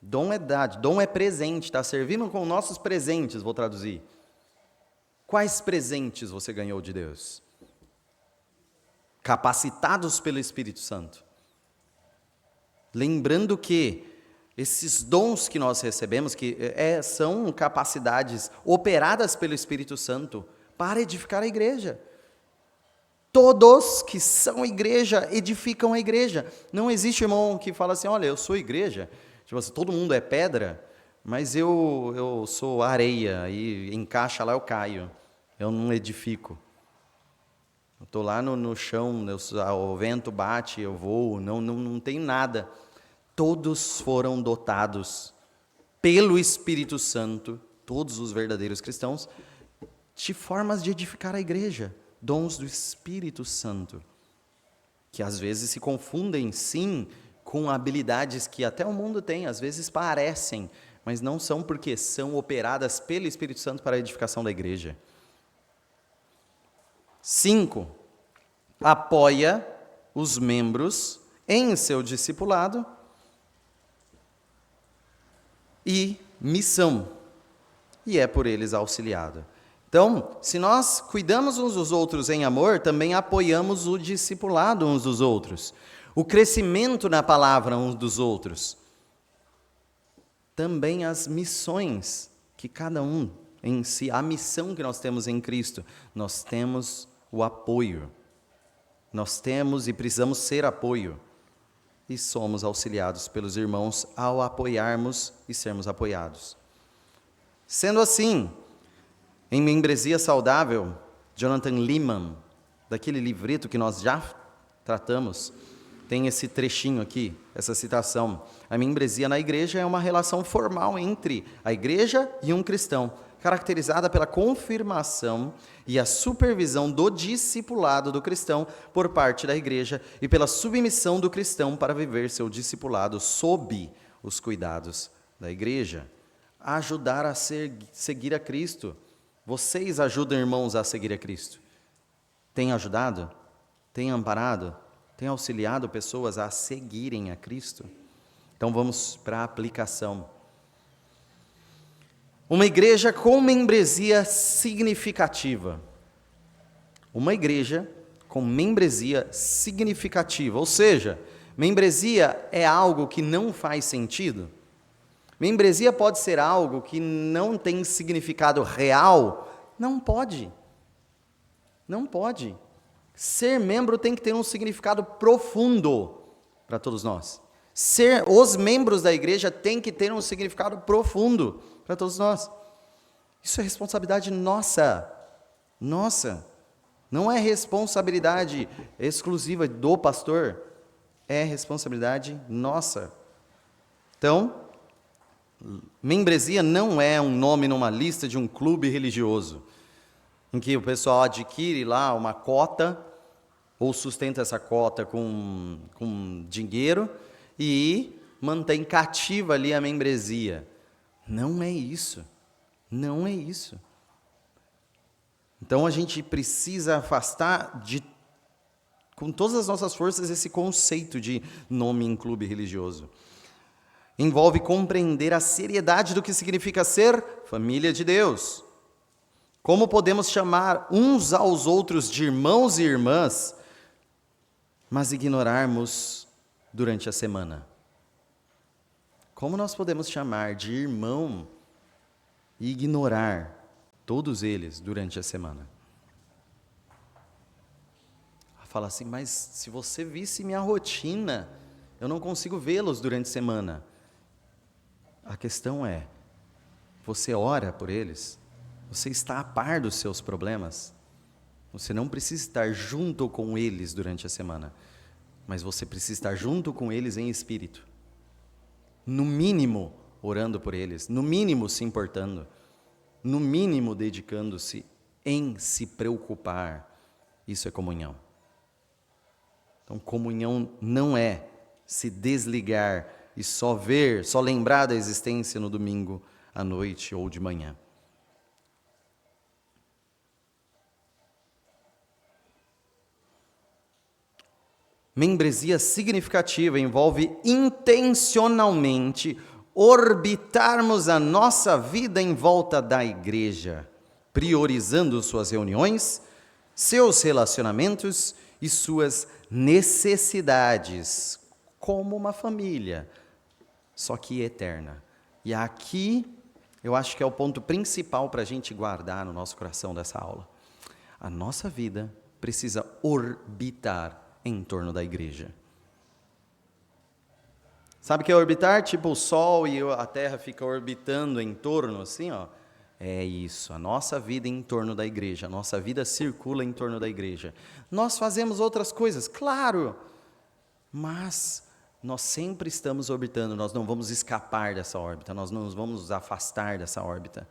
Dom é dado, dom é presente, tá? Servimos com nossos presentes, vou traduzir. Quais presentes você ganhou de Deus? Capacitados pelo Espírito Santo. Lembrando que esses dons que nós recebemos, são capacidades operadas pelo Espírito Santo para edificar a igreja. Todos que são igreja edificam a igreja. Não existe irmão que fala assim, olha, eu sou igreja. Tipo assim, todo mundo é pedra, mas eu sou areia, e encaixa lá eu caio. Eu não edifico. Eu estou lá no chão, o vento bate, eu voo, não tenho nada. Todos foram dotados pelo Espírito Santo, todos os verdadeiros cristãos, de formas de edificar a igreja, dons do Espírito Santo, que às vezes se confundem, sim, com habilidades que até o mundo tem, às vezes parecem, mas não são porque são operadas pelo Espírito Santo para a edificação da igreja. 5. Apoia os membros em seu discipulado e missão, e é por eles auxiliado. Então, se nós cuidamos uns dos outros em amor, também apoiamos o discipulado uns dos outros, o crescimento na palavra uns dos outros. Também as missões que cada um em si, a missão que nós temos em Cristo, nós temos o apoio. Nós temos e precisamos ser apoio. E somos auxiliados pelos irmãos ao apoiarmos e sermos apoiados. Sendo assim, em Membresia Saudável, Jonathan Leeman, daquele livrito que nós já tratamos, tem esse trechinho aqui, essa citação. A membresia na igreja é uma relação formal entre a igreja e um cristão, caracterizada pela confirmação e a supervisão do discipulado do cristão por parte da igreja e pela submissão do cristão para viver seu discipulado sob os cuidados da igreja. Ajudar a seguir a Cristo. Vocês ajudam irmãos a seguir a Cristo? Tem ajudado? Tem amparado? Tem auxiliado pessoas a seguirem a Cristo? Então vamos para a aplicação. Uma igreja com membresia significativa. Uma igreja com membresia significativa. Ou seja, membresia é algo que não faz sentido. Membresia pode ser algo que não tem significado real. Não pode. Não pode. Ser membro tem que ter um significado profundo para todos nós. Os membros da igreja têm que ter um significado profundo para todos nós. Isso é responsabilidade nossa. Nossa. Não é responsabilidade exclusiva do pastor. É responsabilidade nossa. Então, membresia não é um nome numa lista de um clube religioso, em que o pessoal adquire lá uma cota, ou sustenta essa cota com dinheiro, e mantém cativa ali a membresia. Não é isso. Não é isso. Então a gente precisa afastar com todas as nossas forças esse conceito de nome em clube religioso. Envolve compreender a seriedade do que significa ser família de Deus. Como podemos chamar uns aos outros de irmãos e irmãs, mas ignorarmos durante a semana? Como nós podemos chamar de irmão e ignorar todos eles durante a semana. Fala assim, mas se você visse minha rotina, eu não consigo vê-los durante a semana. A questão é, você ora por eles? Você está a par dos seus problemas? Você não precisa estar junto com eles durante a semana, mas você precisa estar junto com eles em espírito. No mínimo, orando por eles, no mínimo se importando, no mínimo dedicando-se em se preocupar. Isso é comunhão. Então, comunhão não é se desligar e só ver, só lembrar da existência no domingo à noite ou de manhã. Membresia significativa envolve intencionalmente orbitarmos a nossa vida em volta da igreja, priorizando suas reuniões, seus relacionamentos e suas necessidades, como uma família, só que eterna. E aqui, eu acho que é o ponto principal para a gente guardar no nosso coração dessa aula. A nossa vida precisa orbitar em torno da igreja. Sabe o que é orbitar? Tipo o Sol e a Terra fica orbitando em torno, assim, ó. É isso, a nossa vida em torno da igreja, a nossa vida circula em torno da igreja. Nós fazemos outras coisas, claro, mas nós sempre estamos orbitando, nós não vamos escapar dessa órbita, nós não vamos nos afastar dessa órbita.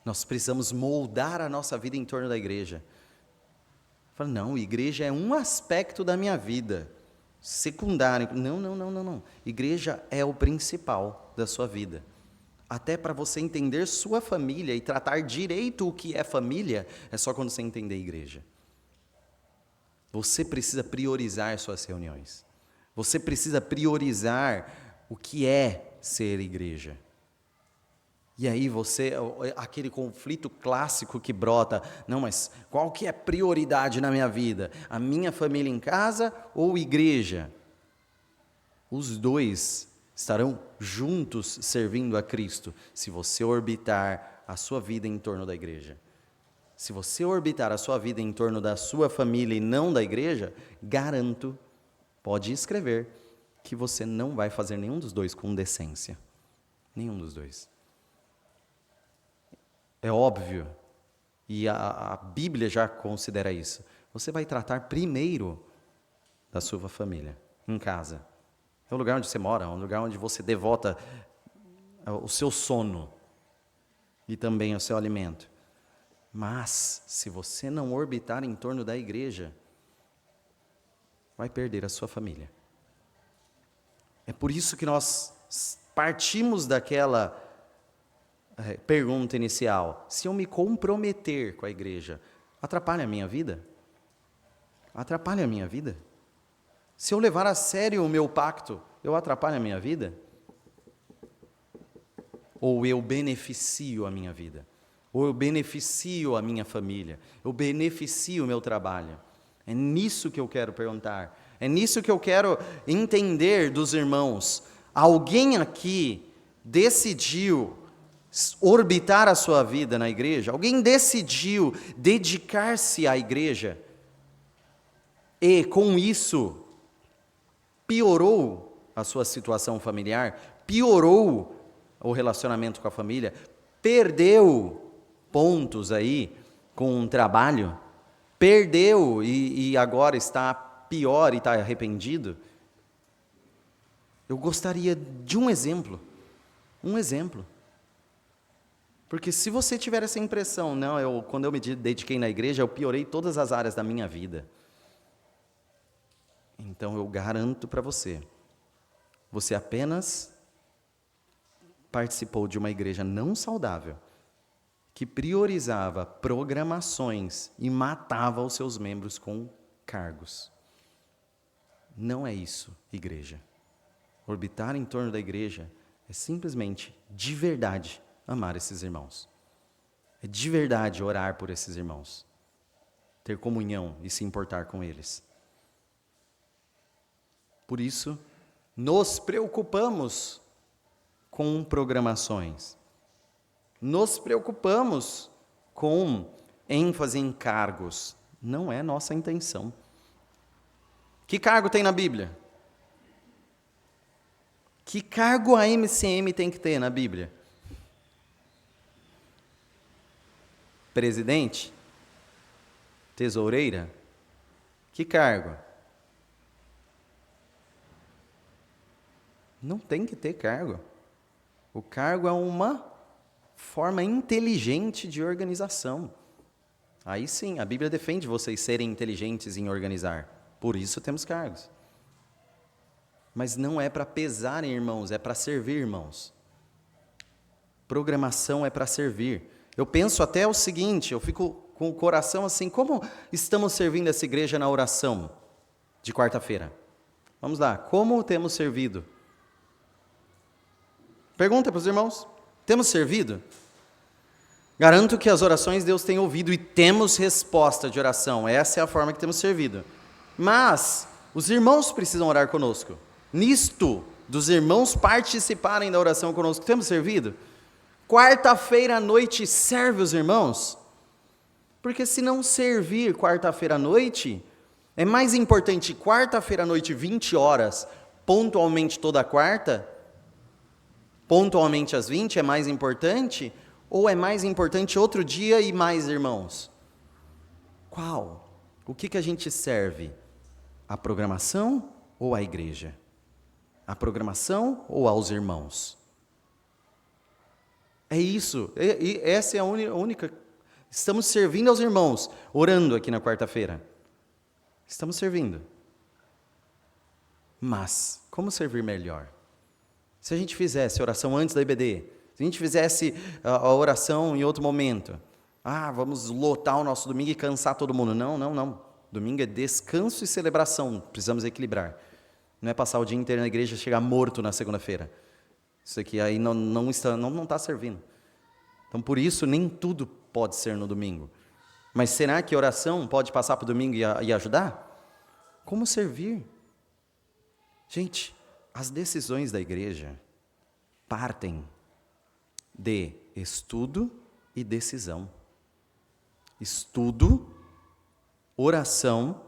Nós precisamos moldar a nossa vida em torno da igreja. Fala, não, igreja é um aspecto da minha vida, secundário. Não. Igreja é o principal da sua vida. Até para você entender sua família e tratar direito o que é família, é só quando você entender a igreja. Você precisa priorizar suas reuniões. Você precisa priorizar o que é ser igreja. E aí aquele conflito clássico que brota, não, mas qual que é prioridade na minha vida? A minha família em casa ou igreja? Os dois estarão juntos servindo a Cristo, se você orbitar a sua vida em torno da igreja. Se você orbitar a sua vida em torno da sua família e não da igreja, garanto, pode escrever, que você não vai fazer nenhum dos dois com decência. Nenhum dos dois. É óbvio, e a Bíblia já considera isso. Você vai tratar primeiro da sua família, em casa. É o lugar onde você mora, é um lugar onde você devota o seu sono e também o seu alimento. Mas, se você não orbitar em torno da igreja, vai perder a sua família. É por isso que nós partimos daquela pergunta inicial. Se eu me comprometer com a igreja, atrapalha a minha vida? Atrapalha a minha vida? Se eu levar a sério o meu pacto, eu atrapalho a minha vida? Ou eu beneficio a minha vida? Ou eu beneficio a minha família? Eu beneficio o meu trabalho? É nisso que eu quero perguntar. É nisso que eu quero entender dos irmãos. Alguém aqui decidiu orbitar a sua vida na igreja? Alguém decidiu dedicar-se à igreja? E com isso piorou a sua situação familiar, piorou o relacionamento com a família, perdeu pontos aí com o trabalho, perdeu e agora está pior e está arrependido? Eu gostaria de um exemplo. Porque se você tiver essa impressão, não, quando eu me dediquei na igreja, eu piorei todas as áreas da minha vida. Então eu garanto para você, você apenas participou de uma igreja não saudável, que priorizava programações e matava os seus membros com cargos. Não é isso, igreja. Orbitar em torno da igreja é simplesmente, de verdade, amar esses irmãos. É de verdade orar por esses irmãos. Ter comunhão e se importar com eles. Por isso, nos preocupamos com programações. nos preocupamos com ênfase em cargos. Não é nossa intenção. Que cargo tem na Bíblia? Que cargo a MCM tem que ter na Bíblia? Presidente? Tesoureira? Que cargo? Não tem que ter cargo. O cargo é uma forma inteligente de organização. Aí sim, a Bíblia defende vocês serem inteligentes em organizar. Por isso temos cargos. Mas não é para pesar, irmãos, é para servir, irmãos. Programação é para servir. Eu penso até o seguinte, eu fico com o coração assim, como estamos servindo essa igreja na oração de quarta-feira? Vamos lá, como temos servido? Pergunta para os irmãos, temos servido? Garanto que as orações Deus tem ouvido e temos resposta de oração, essa é a forma que temos servido. Mas os irmãos precisam orar conosco. Nisto, dos irmãos participarem da oração conosco, temos servido? Quarta-feira à noite serve os irmãos? Porque se não servir quarta-feira à noite, é mais importante quarta-feira à noite, 20 horas, pontualmente toda quarta, pontualmente às 20 é mais importante, ou é mais importante outro dia e mais irmãos? Qual? O que a gente serve? A programação ou a igreja? A programação ou aos irmãos? É isso, essa é a única. Estamos servindo aos irmãos, orando aqui na quarta-feira. Estamos servindo. Mas, como servir melhor? Se a gente fizesse oração antes da IBD, se a gente fizesse a oração em outro momento, vamos lotar o nosso domingo e cansar todo mundo. Não. Domingo é descanso e celebração, precisamos equilibrar. Não é passar o dia inteiro na igreja e chegar morto na segunda-feira. Isso aqui aí não está servindo. Então, por isso, nem tudo pode ser no domingo. Mas será que a oração pode passar para o domingo e ajudar? Como servir? Gente, as decisões da igreja partem de estudo e decisão. Estudo, oração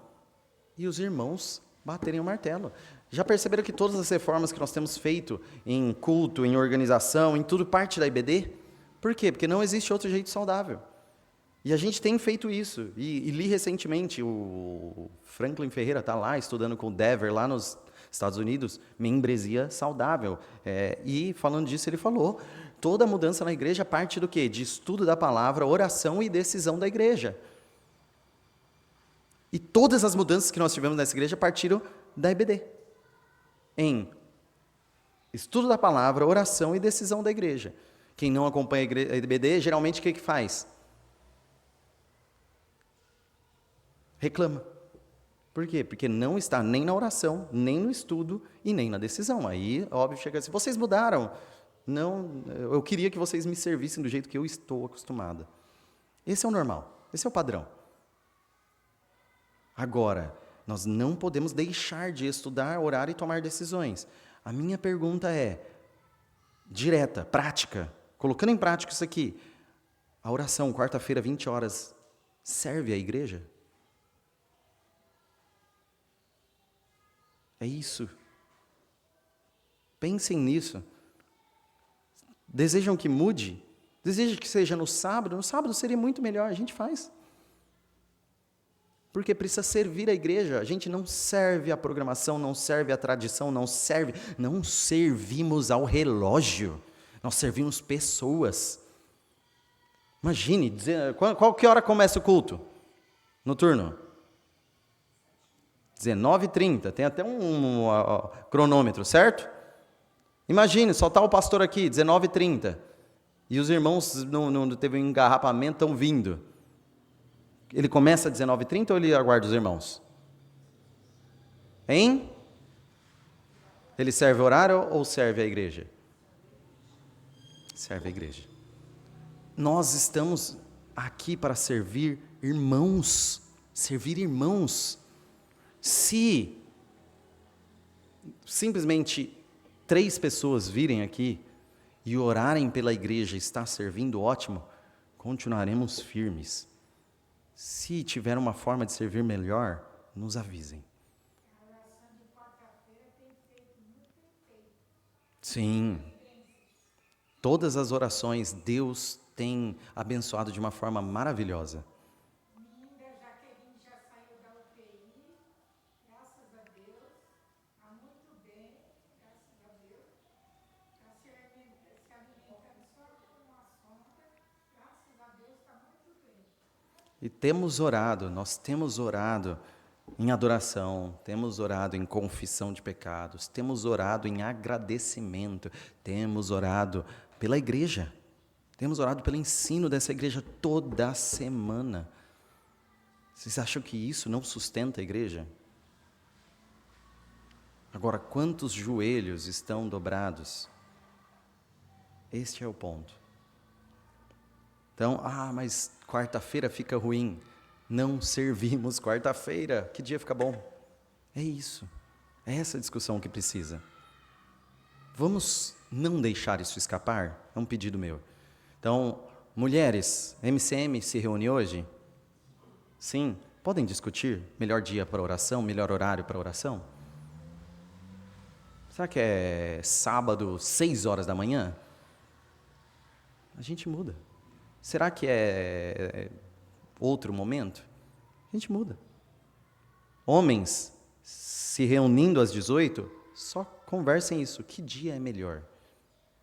e os irmãos baterem o martelo. Já perceberam que todas as reformas que nós temos feito em culto, em organização, em tudo parte da IBD? Por quê? Porque não existe outro jeito saudável. E a gente tem feito isso. E li recentemente, o Franklin Ferreira está lá estudando com o Dever, lá nos Estados Unidos, membresia saudável. E falando disso, ele falou, toda mudança na igreja parte do quê? De estudo da palavra, oração e decisão da igreja. E todas as mudanças que nós tivemos nessa igreja partiram da IBD. Em estudo da palavra, oração e decisão da igreja. Quem não acompanha a IBD, geralmente o que faz? Reclama. Por quê? Porque não está nem na oração, nem no estudo e nem na decisão. Aí, óbvio, chega assim, vocês mudaram. Não, eu queria que vocês me servissem do jeito que eu estou acostumada. Esse é o normal, esse é o padrão. Agora, nós não podemos deixar de estudar, orar e tomar decisões. A minha pergunta é, direta, prática, colocando em prática isso aqui, a oração, quarta-feira, 20 horas, serve à igreja? É isso. Pensem nisso. Desejam que mude? Desejam que seja no sábado? No sábado seria muito melhor, a gente faz. Porque precisa servir a igreja. A gente não serve a programação, não serve a tradição, não servimos ao relógio. Nós servimos pessoas. Imagine, que hora começa o culto? Noturno? 19h30, tem até um cronômetro, certo? Imagine, só está o pastor aqui, 19h30, e os irmãos não teve um engarrapamento, estão vindo. Ele começa às 19h30 ou ele aguarda os irmãos? Hein? Ele serve o horário ou serve a igreja? Serve a igreja. Nós estamos aqui para servir irmãos. Servir irmãos. Se simplesmente 3 pessoas virem aqui e orarem pela igreja está servindo, ótimo, continuaremos firmes. Se tiver uma forma de servir melhor, nos avisem. Sim. Todas as orações, Deus tem abençoado de uma forma maravilhosa. Minha Jaqueline já saiu da UTI, graças a Deus, está muito bem, graças a Deus. Está se alimentando só com uma sonda, graças a Deus está muito bem. E temos orado, nós temos orado em adoração, temos orado em confissão de pecados, temos orado em agradecimento, temos orado pela igreja, temos orado pelo ensino dessa igreja toda semana. Vocês acham que isso não sustenta a igreja? Agora, quantos joelhos estão dobrados? Este é o ponto. Então, mas quarta-feira fica ruim. Não servimos quarta-feira. Que dia fica bom? É isso. É essa discussão que precisa. Vamos não deixar isso escapar? É um pedido meu. Então, mulheres, MCM se reúne hoje? Sim. Podem discutir? Melhor dia para oração? Melhor horário para oração? Será que é sábado, 6 horas da manhã? A gente muda. Será que é outro momento? A gente muda. Homens se reunindo às 18, só conversem isso. Que dia é melhor?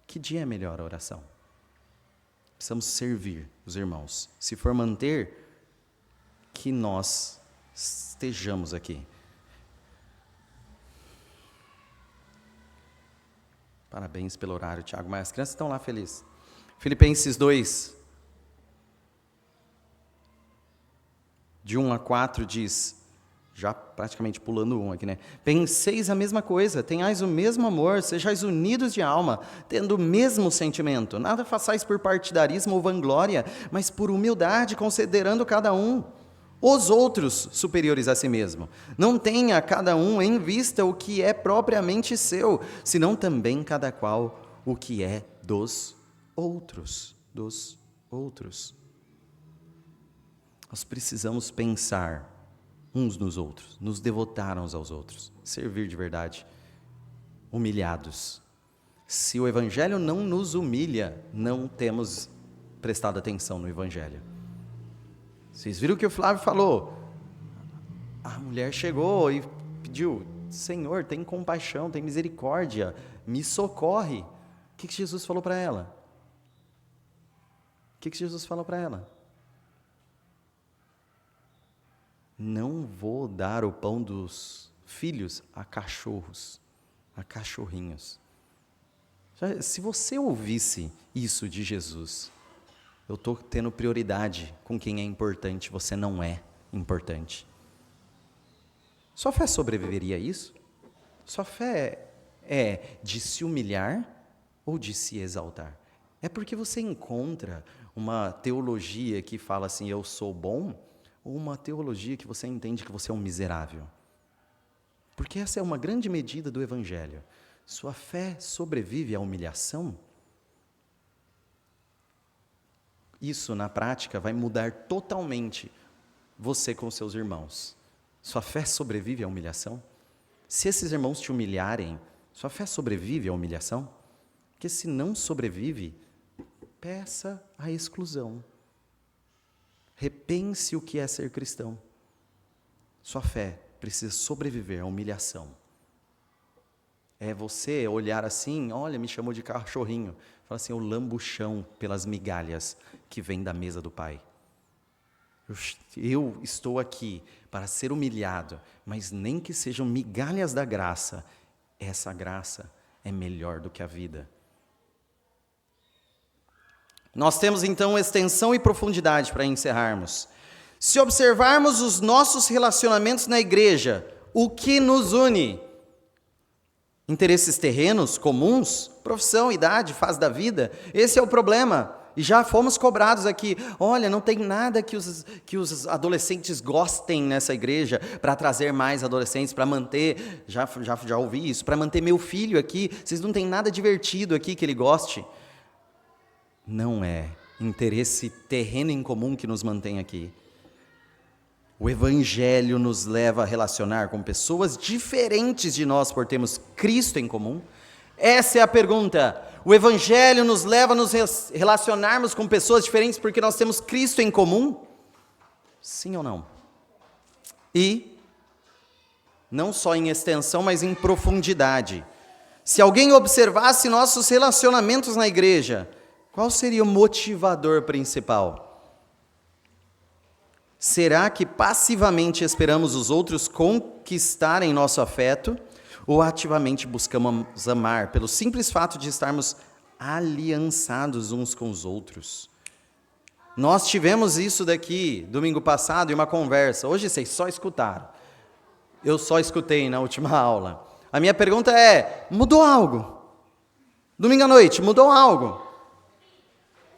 Que dia é melhor a oração? Precisamos servir os irmãos. Se for manter, que nós estejamos aqui. Parabéns pelo horário, Tiago. Mas as crianças estão lá felizes. Filipenses 2, de 1 a 4 diz, já praticamente pulando um aqui, né? Penseis a mesma coisa, tenhais o mesmo amor, sejais unidos de alma, tendo o mesmo sentimento. Nada façais por partidarismo ou vanglória, mas por humildade, considerando cada um os outros superiores a si mesmo. Não tenha cada um em vista o que é propriamente seu, senão também cada qual o que é dos outros. Dos outros. Nós precisamos pensar uns nos outros, nos devotar uns aos outros, servir de verdade, humilhados. Se o Evangelho não nos humilha, não temos prestado atenção no Evangelho. Vocês viram o que o Flávio falou? A mulher chegou e pediu, Senhor, tem compaixão, tem misericórdia, me socorre. O que Jesus falou para ela? O que Jesus falou para ela? Não vou dar o pão dos filhos a cachorros, a cachorrinhos. Se você ouvisse isso de Jesus, eu estou tendo prioridade com quem é importante, você não é importante. Sua fé sobreviveria a isso? Sua fé é de se humilhar ou de se exaltar? É porque você encontra uma teologia que fala assim, eu sou bom, ou uma teologia que você entende que você é um miserável? Porque essa é uma grande medida do Evangelho. Sua fé sobrevive à humilhação? Isso, na prática, vai mudar totalmente você com seus irmãos. Sua fé sobrevive à humilhação? Se esses irmãos te humilharem, sua fé sobrevive à humilhação? Porque se não sobrevive, peça a exclusão. Repense o que é ser cristão. Sua fé precisa sobreviver à humilhação. É você olhar assim, olha, me chamou de cachorrinho. Fala assim, eu lambo o chão pelas migalhas que vêm da mesa do Pai. Eu estou aqui para ser humilhado, mas nem que sejam migalhas da graça, essa graça é melhor do que a vida. Nós temos então extensão e profundidade para encerrarmos. Se observarmos os nossos relacionamentos na igreja, o que nos une? Interesses terrenos, comuns, profissão, idade, fase da vida, esse é o problema. E já fomos cobrados aqui, olha, não tem nada que os adolescentes gostem nessa igreja para trazer mais adolescentes, para manter, já ouvi isso, para manter meu filho aqui, vocês não tem nada divertido aqui que ele goste. Não é interesse terreno em comum que nos mantém aqui. O Evangelho nos leva a relacionar com pessoas diferentes de nós por termos Cristo em comum. Essa é a pergunta. O Evangelho nos leva a nos relacionarmos com pessoas diferentes porque nós temos Cristo em comum? Sim ou não? E, não só em extensão, mas em profundidade. Se alguém observasse nossos relacionamentos na igreja, qual seria o motivador principal? Será que passivamente esperamos os outros conquistarem nosso afeto ou ativamente buscamos amar pelo simples fato de estarmos aliançados uns com os outros? Nós tivemos isso daqui domingo passado em uma conversa. Hoje vocês só escutaram. Eu só escutei na última aula. A minha pergunta é: mudou algo? Domingo à noite, mudou algo?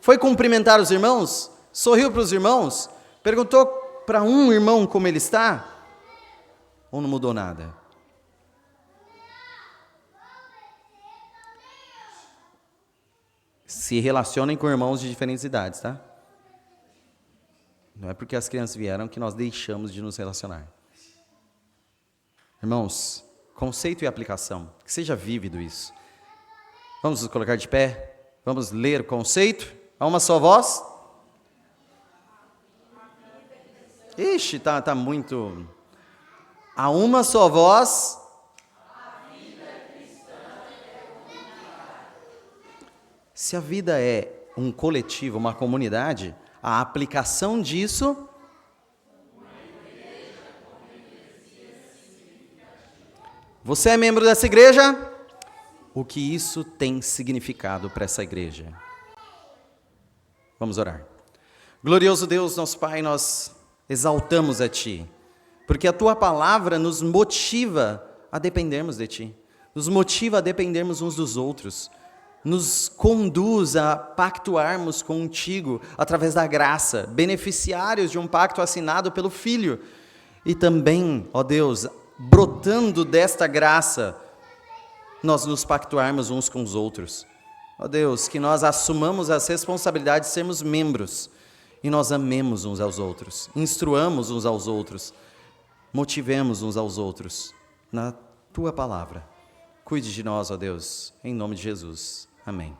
Foi cumprimentar os irmãos? Sorriu para os irmãos? Perguntou para um irmão como ele está? Ou não mudou nada? Se relacionem com irmãos de diferentes idades, tá? Não é porque as crianças vieram que nós deixamos de nos relacionar. Irmãos, conceito e aplicação, que seja vívido isso. Vamos nos colocar de pé? Vamos ler o conceito? A uma só voz? Ixi, tá muito... A uma só voz... Se a vida é um coletivo, uma comunidade, a aplicação disso... Você é membro dessa igreja? O que isso tem significado para essa igreja? Vamos orar. Glorioso Deus, nosso Pai, nós exaltamos a Ti, porque a Tua palavra nos motiva a dependermos de Ti, nos motiva a dependermos uns dos outros, nos conduz a pactuarmos contigo através da graça, beneficiários de um pacto assinado pelo Filho, e também, ó Deus, brotando desta graça, nós nos pactuarmos uns com os outros. Ó Deus, que nós assumamos as responsabilidades de sermos membros, e nós amemos uns aos outros, instruamos uns aos outros, motivemos uns aos outros, na Tua palavra. Cuide de nós, ó Deus, em nome de Jesus. Amém.